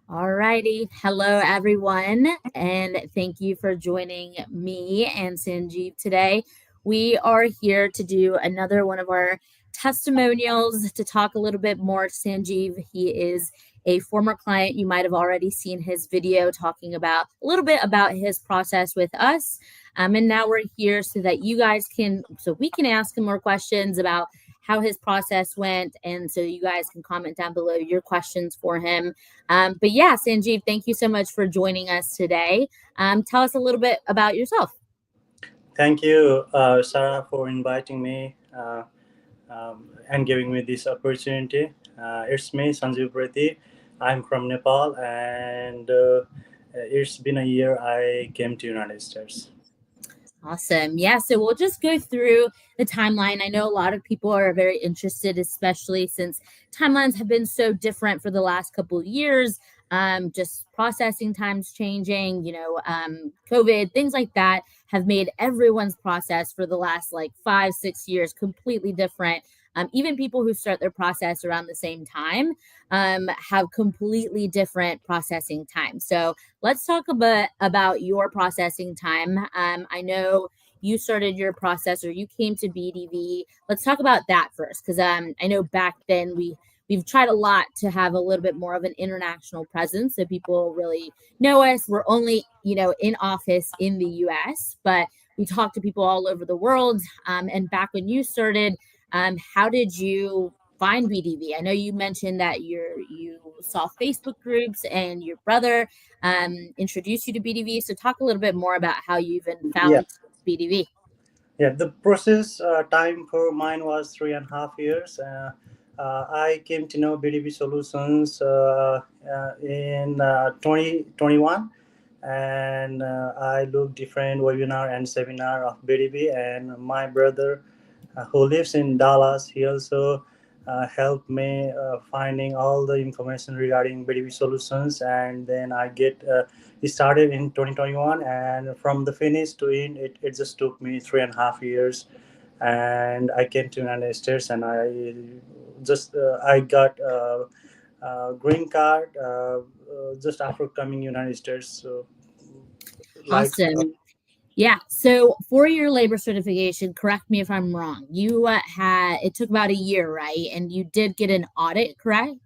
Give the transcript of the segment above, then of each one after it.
Alrighty. Hello, everyone, and thank you for joining me and Sanjeev today. We are here to do another one of our testimonials to talk a little bit more. Sanjeev, he is a former client. You might have already seen his video talking about a little bit about his process with us. And now we're here so that so we can ask him more questions about how his process went. And so you guys can comment down below your questions for him. But yeah, Sanjeev, thank you so much for joining us today. Tell us a little bit about yourself. Thank you, Sarah, for inviting me and giving me this opportunity. It's me, Sanjeev. I'm from Nepal, and it's been a year I came to United States. Awesome. Yeah, so we'll just go through the timeline. I know a lot of people are very interested, especially since timelines have been so different for the last couple of years. Just processing times changing, COVID, things like that have made everyone's process for the last like 5, 6 years completely different. Even people who start their process around the same time have completely different processing time. So let's talk a bit about your processing time. I know you started your process or you came to BDV. Let's talk about that first, because I know back then we've tried a lot to have a little bit more of an international presence, so people really know us. We're only in office in the U.S., but we talk to people all over the world. And back when you started, how did you find BDV? I know you mentioned that you saw Facebook groups and your brother introduced you to BDV. So talk a little bit more about how you even Yeah, found BDV. yeah. The process time for mine was 3.5 years. I came to know BDV Solutions in 2021, and I looked different webinar and seminar of BDV, and my brother who lives in Dallas. He also helped me finding all the information regarding BDV Solutions, and then I get it started in 2021, and from the finish to end, it just took me 3.5 years, and I came to United States, and I got green card just after coming United States. So like. Awesome. Yeah. So for your labor certification, correct me if I'm wrong. You had it took about a year, right? And you did get an audit, correct?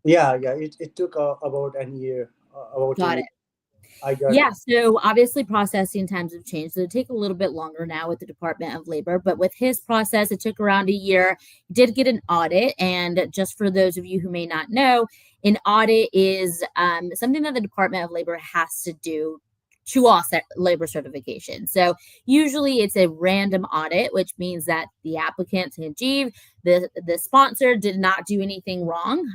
Yeah. It took about a year. About a Got year. it. I got. Yeah, so obviously processing times have changed. So it take a little bit longer now with the Department of Labor, but with his process, it took around a year. He did get an audit, and just for those of you who may not know, an audit is something that the Department of Labor has to do to all labor certification. So usually it's a random audit, which means that the applicant, Sanjeev, the sponsor, did not do anything wrong.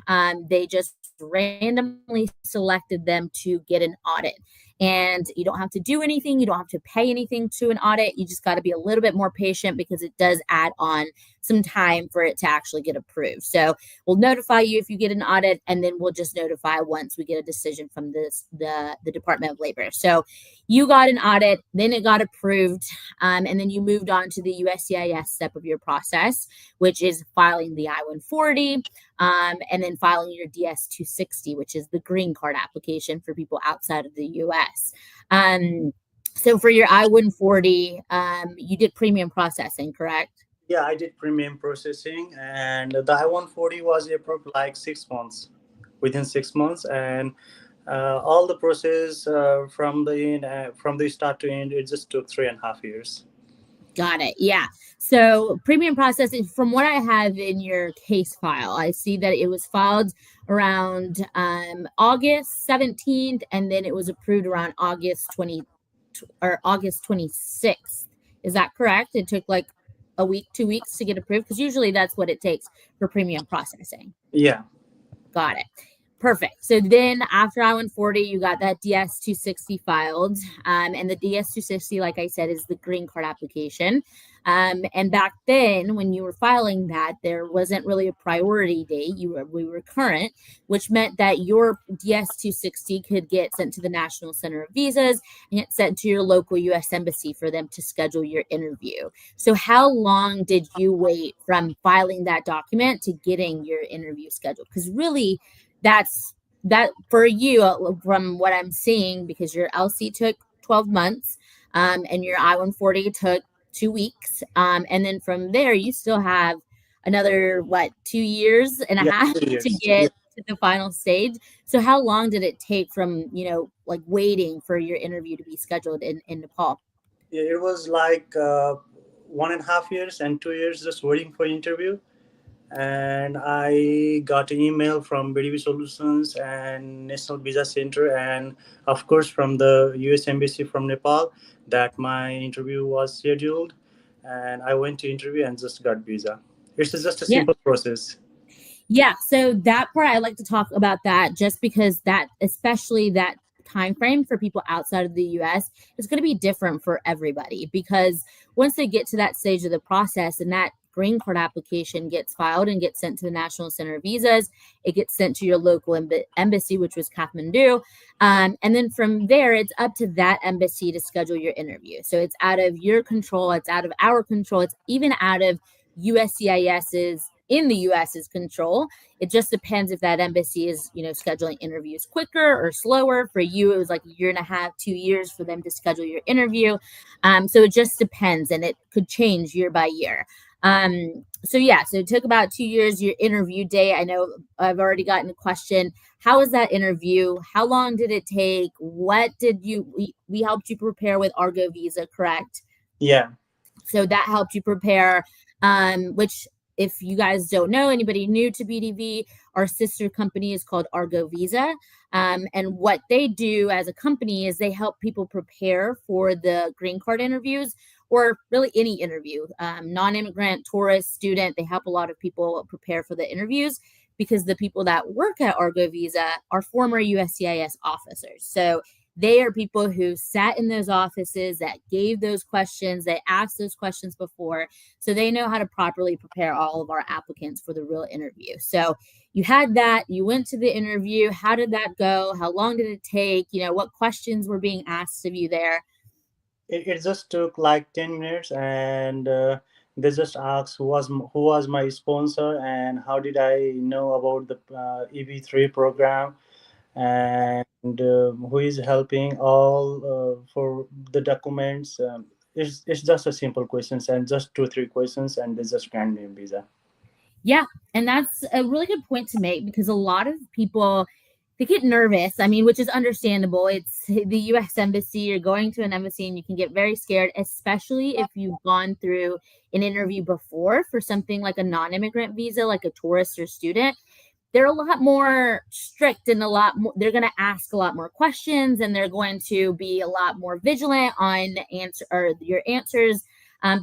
They just randomly selected them to get an audit. And you don't have to do anything. You don't have to pay anything to an audit. You just got to be a little bit more patient because it does add on some time for it to actually get approved. So we'll notify you if you get an audit, and then we'll just notify once we get a decision from the Department of Labor. So you got an audit, then it got approved, and then you moved on to the USCIS step of your process, which is filing the I-140, and then filing your DS-260, which is the green card application for people outside of the U.S. So for your I-140, you did premium processing, correct? Yeah, I did premium processing, and the I-140 was approved like 6 months, within 6 months, and all the process from the start to end, it just took 3.5 years. Got it. Yeah. So premium processing, from what I have in your case file, I see that it was filed around August 17th, and then it was approved around August 26th. Is that correct? It took like a week, 2 weeks to get approved, because usually that's what it takes for premium processing. Yeah. Got it. Perfect. So then after I-140, you got that DS-260 filed. And the DS-260, like I said, is the green card application. And back then, when you were filing that, there wasn't really a priority date. We were current, which meant that your DS-260 could get sent to the National Center of Visas and get sent to your local U.S. Embassy for them to schedule your interview. So how long did you wait from filing that document to getting your interview scheduled? Because really, that's that for you, from what I'm seeing, because your LC took 12 months, and your I-140 took 2 weeks. And then from there, you still have another, what, 2 years and a Yeah, half 2 years. to get to the final stage. So how long did it take from, like waiting for your interview to be scheduled in Nepal? It was like 1.5 years and 2 years just waiting for interview. And I got an email from BDV Solutions and National Visa Center, and of course from the US Embassy from Nepal, that my interview was scheduled, and I went to interview and just got visa. It's just a Yeah. simple process. Yeah, so that part I like to talk about that just because that, especially that time frame for people outside of the US, is going to be different for everybody, because once they get to that stage of the process and that green card application gets filed and gets sent to the National Center of Visas, it gets sent to your local embassy, which was Kathmandu. And then from there, it's up to that embassy to schedule your interview. So it's out of your control, it's out of our control, it's even out of USCIS's, in the US's control. It just depends if that embassy is, scheduling interviews quicker or slower. For you, it was like a year and a half, 2 years for them to schedule your interview. So it just depends, and it could change year by year. So yeah, so it took about 2 years, your interview day. I know I've already gotten a question. How was that interview? How long did it take? What did we helped you prepare with Argo Visa, correct? Yeah. So that helped you prepare, which, if you guys don't know, anybody new to BDV, our sister company is called Argo Visa. And what they do as a company is they help people prepare for the green card interviews, or really any interview, non-immigrant, tourist, student. They help a lot of people prepare for the interviews, because the people that work at Argo Visa are former USCIS officers. So they are people who sat in those offices, that gave those questions, they asked those questions before. So they know how to properly prepare all of our applicants for the real interview. So you had that, you went to the interview. How did that go? How long did it take? What questions were being asked of you there? It just took like 10 minutes, and they just asked who was my sponsor and how did I know about the EB-3 program, and who is helping all for the documents. It's just a simple questions and just 2 3 questions, and they just grant me a visa. Yeah, and that's a really good point to make, because a lot of people, they get nervous. I mean, which is understandable. It's the US embassy. You're going to an embassy and you can get very scared, especially if you've gone through an interview before for something like a non-immigrant visa, like a tourist or student. They're a lot more strict, and a lot more, they're going to ask a lot more questions, and they're going to be a lot more vigilant on answer or your answers,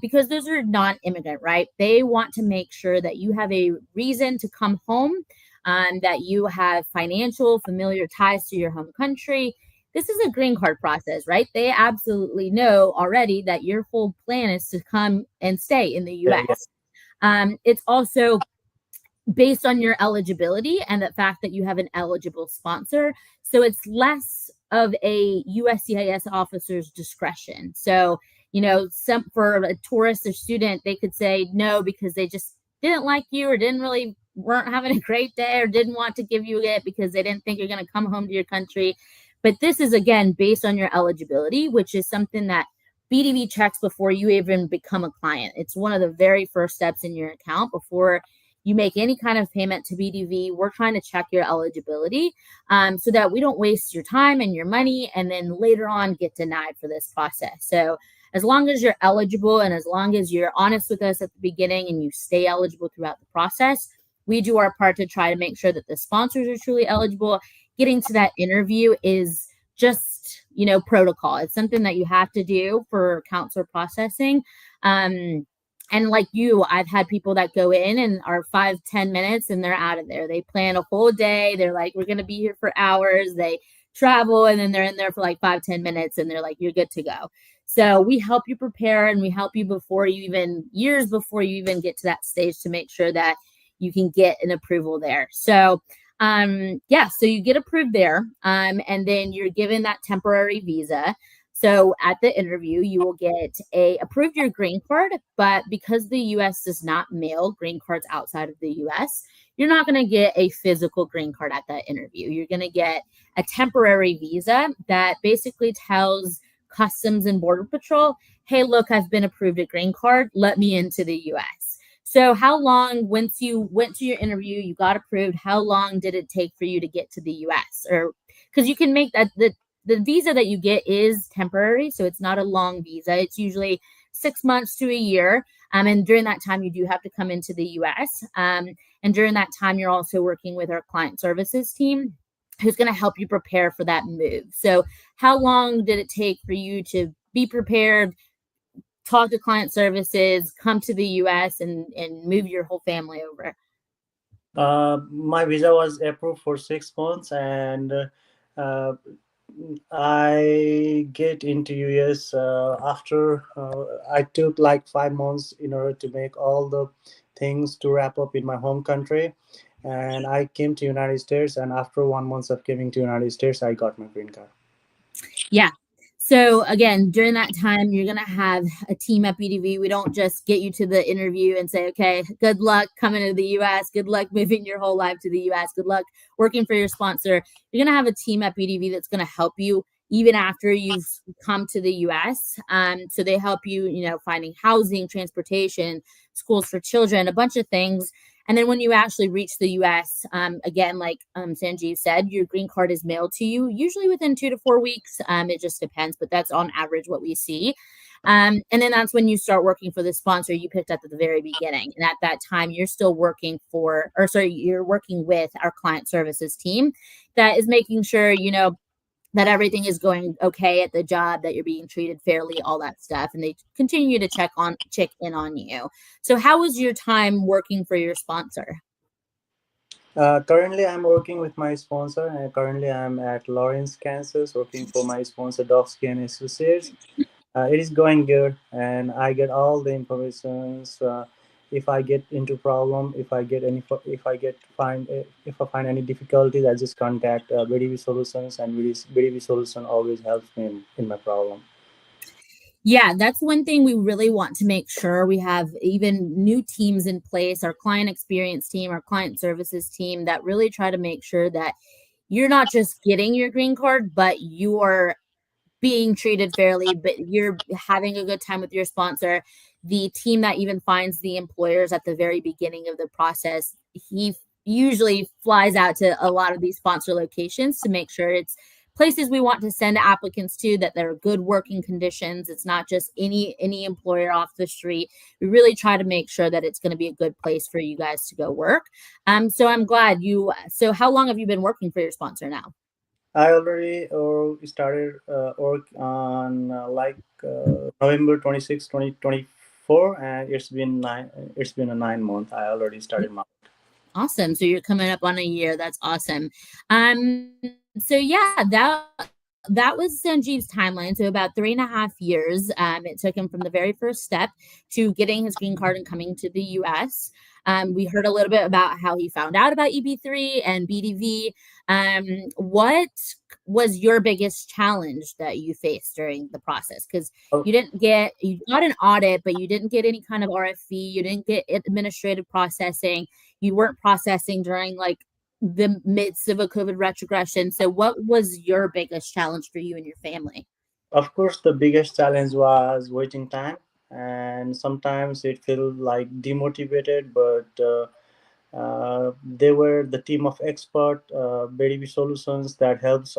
because those are non-immigrant, right? They want to make sure that you have a reason to come home, that you have financial familiar ties to your home country. This is a green card process, right? They absolutely know already that your whole plan is to come and stay in the Yeah, yeah, US. It's also based on your eligibility and the fact that you have an eligible sponsor. So it's less of a USCIS officer's discretion. So, some, for a tourist or student, they could say no because they just didn't like you, or didn't really, weren't having a great day, or didn't want to give you it because they didn't think you're going to come home to your country. But this is, again, based on your eligibility, which is something that BDV checks before you even become a client. It's one of the very first steps in your account before you make any kind of payment to BDV. We're trying to check your eligibility, so that we don't waste your time and your money and then later on get denied for this process. So as long as you're eligible, and as long as you're honest with us at the beginning and you stay eligible throughout the process, we do our part to try to make sure that the sponsors are truly eligible. Getting to that interview is just, protocol. It's something that you have to do for counselor processing. And like you, I've had people that go in and are 5-10 minutes and they're out of there. They plan a whole day. They're like, we're going to be here for hours. They travel, and then they're in there for like 5-10 minutes and they're like, you're good to go. So we help you prepare, and we help you before you even, years before you even get to that stage, to make sure that you can get an approval there. So yeah, so you get approved there, and then you're given that temporary visa. So at the interview, you will get a approved your green card, but because the US does not mail green cards outside of the US, you're not going to get a physical green card at that interview. You're going to get a temporary visa that basically tells Customs and Border Patrol, hey, look, I've been approved a green card. Let me into the US. So, how long, once you went to your interview, you got approved, how long did it take for you to get to the US? Or because you can make that the visa that you get is temporary, so it's not a long visa. It's usually 6 months to a year. And during that time, you do have to come into the US. And during that time, you're also working with our client services team who's going to help you prepare for that move. So, how long did it take for you to be prepared, talk to client services, come to the US, and move your whole family over? My visa was approved for 6 months, and uh, I get into US after I took like 5 months in order to make all the things to wrap up in my home country, and I came to United States. And after 1 month of coming to United States, I got my green card. Yeah. So again, during that time, you're gonna have a team at BDV. We don't just get you to the interview and say, okay, good luck coming to the US, good luck moving your whole life to the US, good luck working for your sponsor. You're gonna have a team at BDV that's gonna help you even after you've come to the US. So they help you, finding housing, transportation, schools for children, a bunch of things. And then when you actually reach the US, again, like Sanjeev said, your green card is mailed to you, usually within 2 to 4 weeks. It just depends, but that's on average what we see. And then that's when you start working for the sponsor you picked up at the very beginning. And at that time, you're still working you're working with our client services team that is making sure, that everything is going okay at the job, that you're being treated fairly, all that stuff. And they continue to check in on you. So how was your time working for your sponsor? Currently, I'm working with my sponsor, and currently I'm at Lawrence, Kansas, working for my sponsor, Dovsky and Associates. It is going good, and I get all the informations. If I get into problem, if I find any difficulties, I just contact BDV Solutions, and BDV Solution always helps me in my problem. Yeah, that's one thing we really want to make sure we have even new teams in place, our client experience team, our client services team that really try to make sure that you're not just getting your green card, but you're being treated fairly, but you're having a good time with your sponsor. The team that even finds the employers at the very beginning of the process, he usually flies out to a lot of these sponsor locations to make sure it's places we want to send applicants to, that there are good working conditions. It's not just any employer off the street. We really try to make sure that it's going to be a good place for you guys to go work. So I'm glad so how long have you been working for your sponsor now? I already started work on November 26, 2024, and it's been a 9 month. I already started my. Awesome. So you're coming up on a year. That's awesome. Um, so yeah, that was Sanjeev's timeline. So about 3.5 years. It took him from the very first step to getting his green card and coming to the US. We heard a little bit about how he found out about EB-3 and BDV. What was your biggest challenge that you faced during the process? Because you got an audit, but you didn't get any kind of RFE, you didn't get administrative processing, you weren't processing during like the midst of a COVID retrogression. So what was your biggest challenge for you and your family? Of course, the biggest challenge was waiting time, and sometimes it felt like demotivated. But they were the team of expert BDV Solutions that helps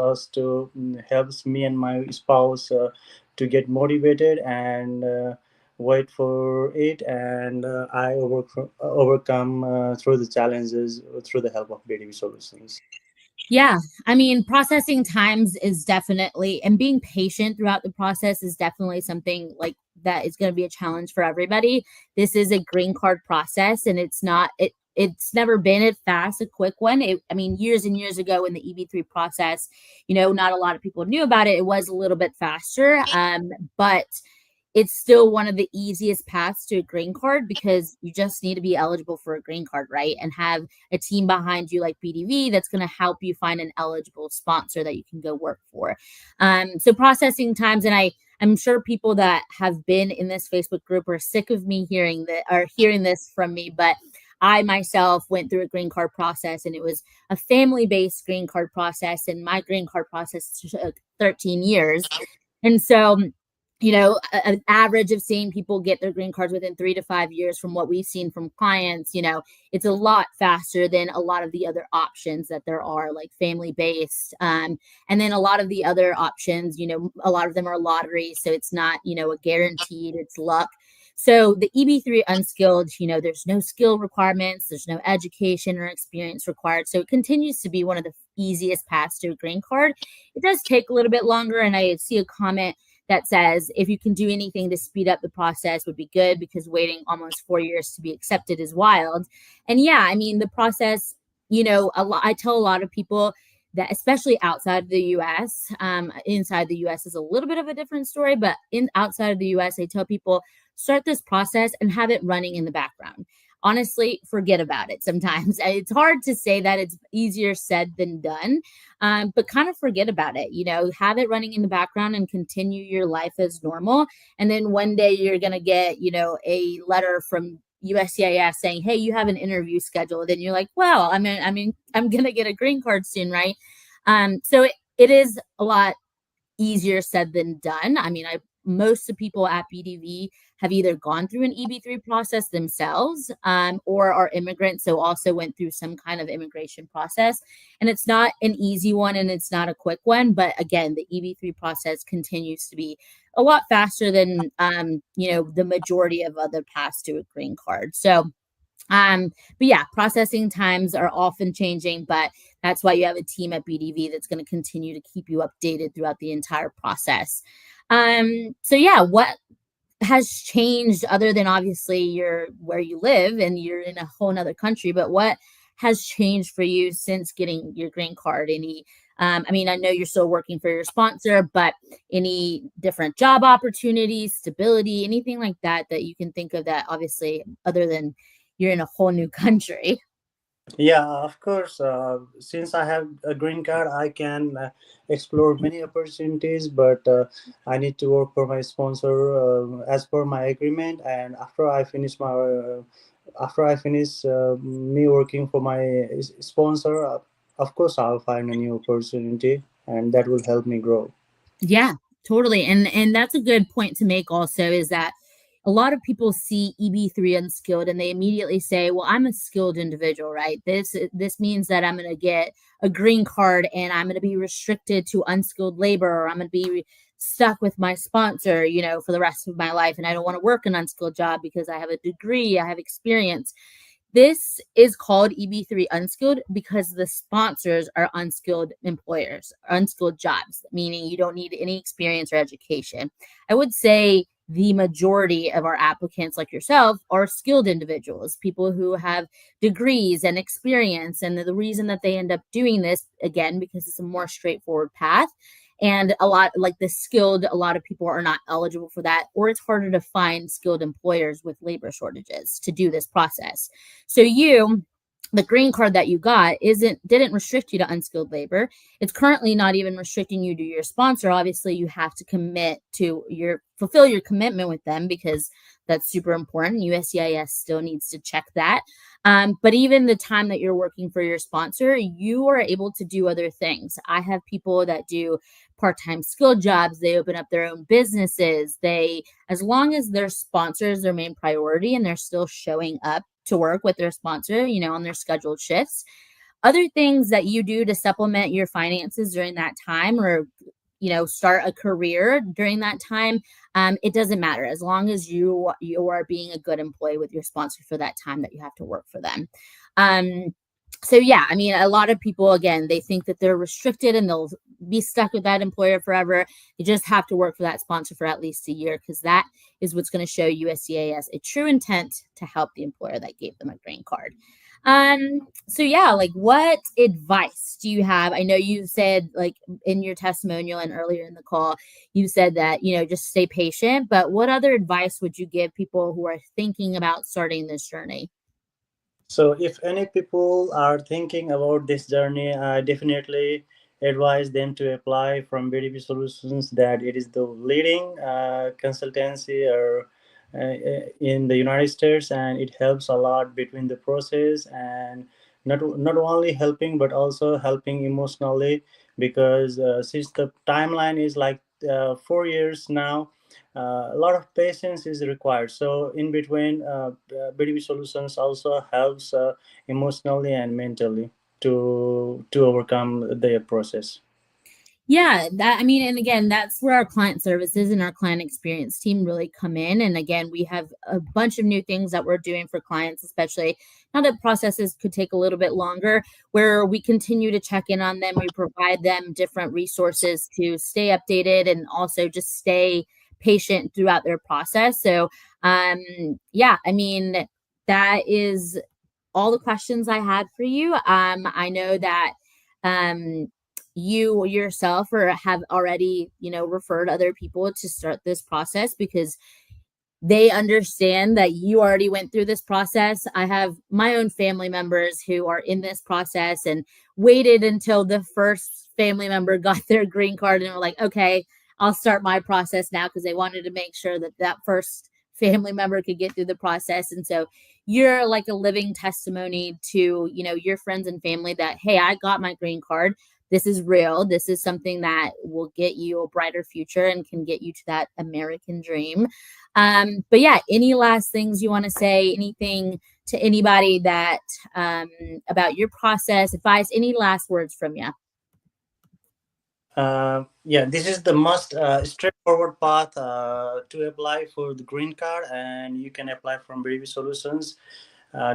me and my spouse to get motivated and wait for it, and I overcome through the challenges through the help of BDV Solutions. Yeah, I mean, processing times is definitely, and being patient throughout the process is definitely something like that is going to be a challenge for everybody. This is a green card process, and it's never been a fast, a quick one. I mean, years and years ago in the EB-3 process, not a lot of people knew about it. It was a little bit faster, but it's still one of the easiest paths to a green card because you just need to be eligible for a green card, right? And have a team behind you like BDV that's going to help you find an eligible sponsor that you can go work for. So processing times, and I'm sure people that have been in this Facebook group are sick of me hearing that or hearing this from me, but I myself went through a green card process, and it was a family-based green card process, and my green card process took 13 years. And so, an average of seeing people get their green cards within 3 to 5 years from what we've seen from clients, it's a lot faster than a lot of the other options that there are, like family based. And then a lot of the other options, a lot of them are lotteries. So it's not, a guaranteed, it's luck. So the EB-3 unskilled, there's no skill requirements, there's no education or experience required. So it continues to be one of the easiest paths to a green card. It does take a little bit longer. And I see a comment that says if you can do anything to speed up the process would be good, because waiting almost 4 years to be accepted is wild. And yeah, I mean, the process, I tell a lot of people that, especially outside the US, inside the US is a little bit of a different story, but outside of the US, I tell people start this process and have it running in the background. Honestly, forget about it sometimes. It's hard to say that, it's easier said than done, but kind of forget about it. Have it running in the background and continue your life as normal. And then one day you're going to get, a letter from USCIS saying, hey, you have an interview scheduled. And you're like, well, I'm going to get a green card soon, right? So it is a lot easier said than done. I mean, most of the people at BDV have either gone through an EB-3 process themselves, or are immigrants, so also went through some kind of immigration process. And it's not an easy one, and it's not a quick one. But again, the EB-3 process continues to be a lot faster than, the majority of other paths to a green card. So, but yeah, processing times are often changing, but that's why you have a team at BDV that's going to continue to keep you updated throughout the entire process. So yeah, what has changed other than obviously where you live and you're in a whole nother country, but what has changed for you since getting your green card? I know you're still working for your sponsor, but any different job opportunities, stability, anything like that you can think of that, obviously, other than you're in a whole new country? Yeah, of course. Since I have a green card, I can explore many opportunities, but I need to work for my sponsor as per my agreement. And after I finish me working for my sponsor, of course, I'll find a new opportunity, and that will help me grow. Yeah, totally. And that's a good point to make also, is that a lot of people see EB-3 unskilled and they immediately say, well, I'm a skilled individual, right? This means that I'm going to get a green card and I'm going to be restricted to unskilled labor, or I'm going to be stuck with my sponsor, for the rest of my life. And I don't want to work an unskilled job because I have a degree, I have experience. This is called EB-3 unskilled because the sponsors are unskilled employers, unskilled jobs, meaning you don't need any experience or education. I would say the majority of our applicants, like yourself, are skilled individuals, people who have degrees and experience. And the reason that they end up doing this, again, because it's a more straightforward path. And a lot a lot of people are not eligible for that, or it's harder to find skilled employers with labor shortages to do this process. So the green card that you got didn't restrict you to unskilled labor. It's currently not even restricting you to your sponsor. Obviously, you have to fulfill your commitment with them, because that's super important. USCIS still needs to check that. But even the time that you're working for your sponsor, you are able to do other things. I have people that do part-time skill jobs. They open up their own businesses. As long as their sponsor is their main priority and they're still showing up to work with their sponsor, on their scheduled shifts. Other things that you do to supplement your finances during that time, or start a career during that time, it doesn't matter, as long as you are being a good employee with your sponsor for that time that you have to work for them. So yeah, a lot of people, again, they think that they're restricted and they'll be stuck with that employer forever. You just have to work for that sponsor for at least a year, because that is what's going to show USCIS a true intent to help the employer that gave them a green card. So yeah, like what advice do you have? I know you said like in your testimonial and earlier in the call, you said that, just stay patient, but what other advice would you give people who are thinking about starting this journey? So, if any people are thinking about this journey, I definitely advise them to apply from BDV Solutions. That it is the leading consultancy or in the United States, and it helps a lot between the process and not only helping but also helping emotionally, because since the timeline is like 4 years now, a lot of patience is required. So in between, BDV Solutions also helps emotionally and mentally to overcome their process. Yeah, that I mean, and again, that's where our client services and our client experience team really come in. And again, we have a bunch of new things that we're doing for clients, especially now that processes could take a little bit longer, where we continue to check in on them. We provide them different resources to stay updated and also just stay patient throughout their process. So, yeah, I mean, that is all the questions I had for you. I know that um, you yourself or have already, referred other people to start this process because they understand that you already went through this process. I have my own family members who are in this process and waited until the first family member got their green card and were like, okay, I'll start my process now because they wanted to make sure that that first family member could get through the process. And so you're like a living testimony to, your friends and family that, hey, I got my green card. This is real. This is something that will get you a brighter future and can get you to that American dream. But yeah, any last things you want to say? Anything to anybody that about your process, advice, any last words from you? Yeah, this is the most straightforward path to apply for the green card, and you can apply from BDV Solutions.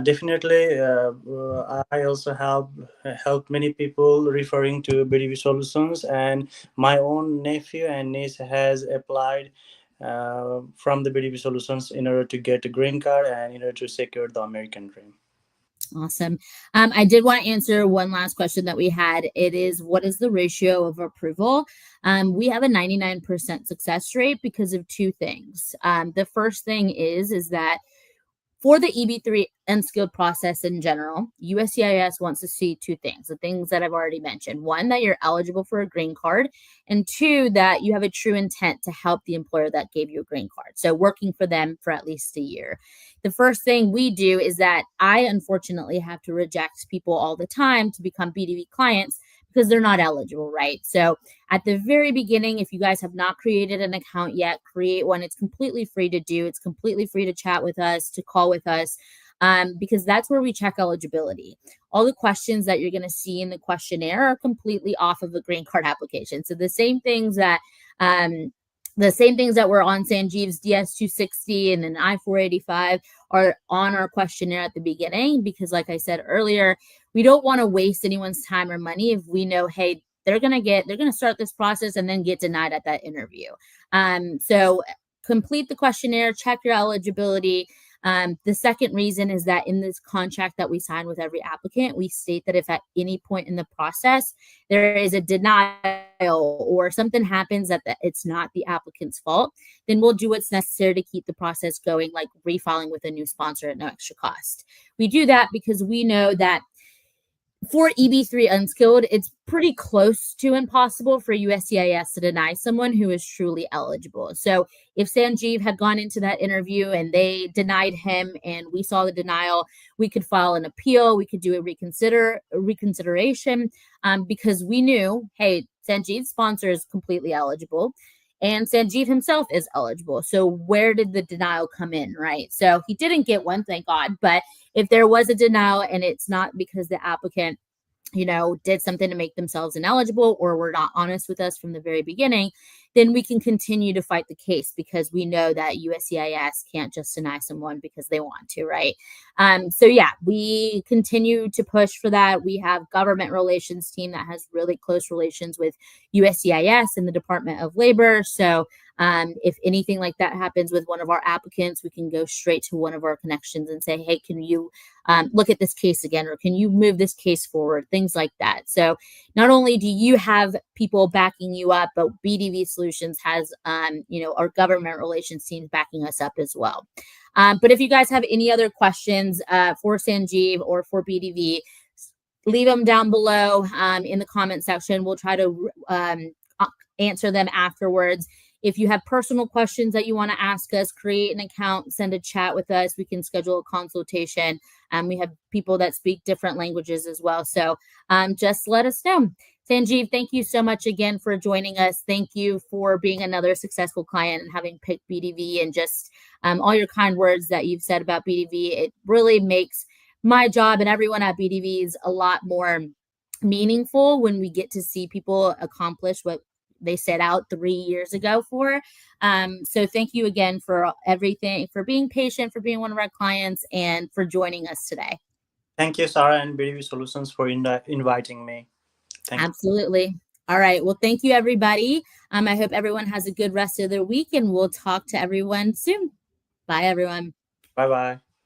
Definitely, I also helped many people referring to BDV Solutions, and my own nephew and niece has applied from the BDV Solutions in order to get a green card and in order to secure the American dream. Awesome. I did want to answer one last question that we had. It is, what is the ratio of approval? We have a 99% success rate because of two things. The first thing is that for the EB-3 unskilled process in general, USCIS wants to see two things, the things that I've already mentioned. One, that you're eligible for a green card, and two, that you have a true intent to help the employer that gave you a green card. So working for them for at least a year. The first thing we do is that I unfortunately have to reject people all the time to become BDV clients because they're not eligible, right? So at the very beginning, if you guys have not created an account yet, create one. It's completely free to do. It's completely free to chat with us, to call with us, because that's where we check eligibility. All the questions that you're going to see in the questionnaire are completely off of the green card application. So the same things that were on Sanjeev's DS-260 and an I-485 are on our questionnaire at the beginning, because like I said earlier, we don't want to waste anyone's time or money if we know, hey, they're going to start this process and then get denied at that interview. So complete the questionnaire, check your eligibility. The second reason is that in this contract that we sign with every applicant, we state that if at any point in the process there is a denial or something happens that it's not the applicant's fault, then we'll do what's necessary to keep the process going, like refiling with a new sponsor at no extra cost. We do that because we know that for EB-3 unskilled, it's pretty close to impossible for USCIS to deny someone who is truly eligible. So if Sanjeev had gone into that interview and they denied him and we saw the denial, we could file an appeal, we could do a reconsideration, because we knew, hey, Sanjeev's sponsor is completely eligible and Sanjeev himself is eligible. So where did the denial come in, right? So he didn't get one, thank God, but if there was a denial and it's not because the applicant did something to make themselves ineligible or were not honest with us from the very beginning, then we can continue to fight the case, because we know that USCIS can't just deny someone because they want to, right? So yeah, we continue to push for that. We have government relations team that has really close relations with USCIS and the Department of Labor. So if anything like that happens with one of our applicants, we can go straight to one of our connections and say, hey, can you look at this case again, or can you move this case forward? Things like that. So not only do you have people backing you up, but BDV Solutions has, our government relations team backing us up as well. But if you guys have any other questions for Sanjeev or for BDV, leave them down below in the comment section. We'll try to answer them afterwards. If you have personal questions that you want to ask us, create an account, send a chat with us. We can schedule a consultation. We have people that speak different languages as well. So just let us know. Sanjeev, thank you so much again for joining us. Thank you for being another successful client and having picked BDV, and just all your kind words that you've said about BDV. It really makes my job and everyone at BDV's a lot more meaningful when we get to see people accomplish what they set out 3 years ago for. So thank you again for everything, for being patient, for being one of our clients, and for joining us today. Thank you, Sarah and BDV Solutions, for inviting me. Thank you. Absolutely. All right. Well, thank you, everybody. I hope everyone has a good rest of their week, and we'll talk to everyone soon. Bye, everyone. Bye-bye.